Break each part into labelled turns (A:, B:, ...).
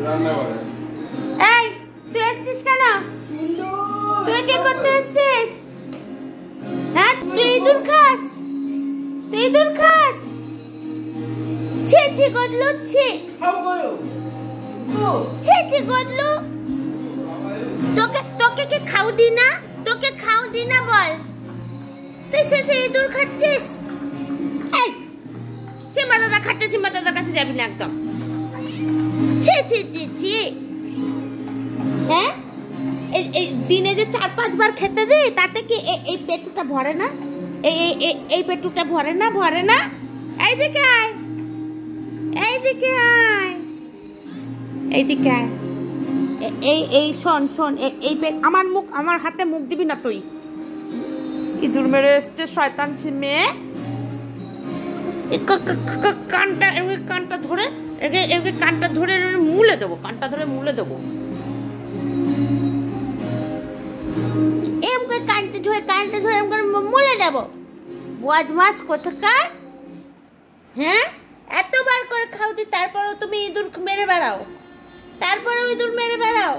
A: এই তুই এসছিস কেন? তুই কি করতে এসছিস? হ্যাঁ তুই ইঁদুর খাস? তুই ইঁদুর খাস? ছি ছি গদলু, ছি ছি ছি গদলু, তোকে কি খাও দি না? তোকে খাও দি না বল? তুই সে ইঁদুর খাচ্ছিস? এই সিম্বা দাদা খাচ্ছে, সিম্বা দাদার কাছে যাবি না একদম। ছি ছি ছি ছি। হ্যাঁ এই দিনে যে 4-5 বার খেতে দে, তাতে কি এই পেটুটা ভরে না? এই পেটুটা ভরে না? ভরে না? এইদিকে আয়, এইদিকে আয়, এইদিকে আয়। এই শোন শোন, এই পেট আমার হাতে মুখ দিবি না তুই। ইঁদুর মেরে এসছে শয়তান মেয়ে। কানটা ধরে কানটা ধরে মুলে দেবো, কানটা ধরে মুলে দেবো। এম করে কানটা ধরে এম করে মুলে দেবো। বদমাস কোথাকার। হ্যাঁ এতবার করে খাও দি, তারপরেও তুমি ইঁদুর মেরে বেড়াও, তারপরেও ইঁদুর মেরে বেড়াও।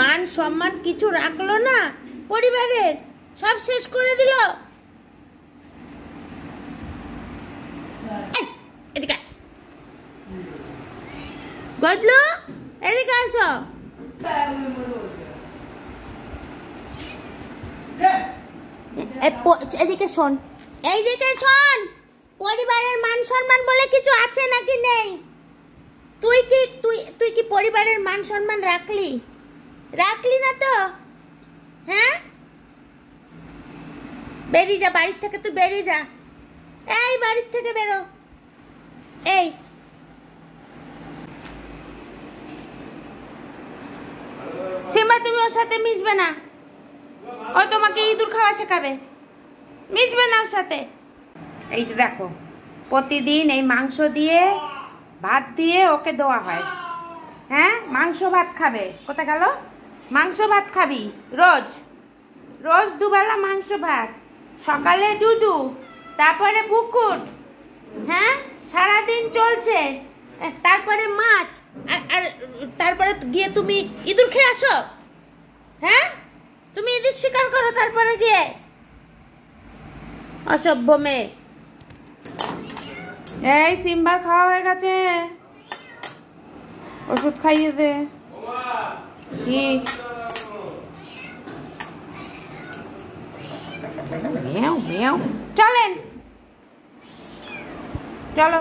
A: মান সম্মান কিছু রাখলো না, পরিবারের সব শেষ করে দিল। এদিকে গদলু, এদিকে আসো। এদিকে শোন, এইদিকে শোন। পরিবারের মান সম্মান বলে কিছু আছে নাকি নেই? তুই কি পরিবারের মান সম্মান রাখলি? রাখলি না তো? হ্যাঁ বেরিয়ে যা বাড়ির থেকে, তুই বেরিয়ে যা। এই বাড়ির থেকে বেরো। এই সিম্বা, তুমি ওর সাথে মিশবে না। ও তোমাকে ইঁদুর খাওয়া শেখাবে, মিশবে না ওর সাথে। এই যে দেখো, প্রতিদিন এই মাংস দিয়ে ভাত দিয়ে ওকে দেওয়া হয়। হ্যাঁ মাংস ভাত খাবে। কোথায় গেল? মাংস ভাত খাবি রোজ রোজ, দুবেলা মাংস ভাত। সকালে দুধু, তারপরে বুকুট। হ্যাঁ সারাদিন চলছে। তারপরে মাছ, আর তারপরে গিয়ে তুমি ইঁদুর খেয়ে আসো। হ্যাঁ তুমি ইঁদুর শিকার করো, তারপরে গিয়ে। অসভ্য মেয়ে। এই সিম্বার খাওয়া হয়ে গেছে, ওষুধ খাইয়ে দে। কি মেও মেও, চলেন চলো।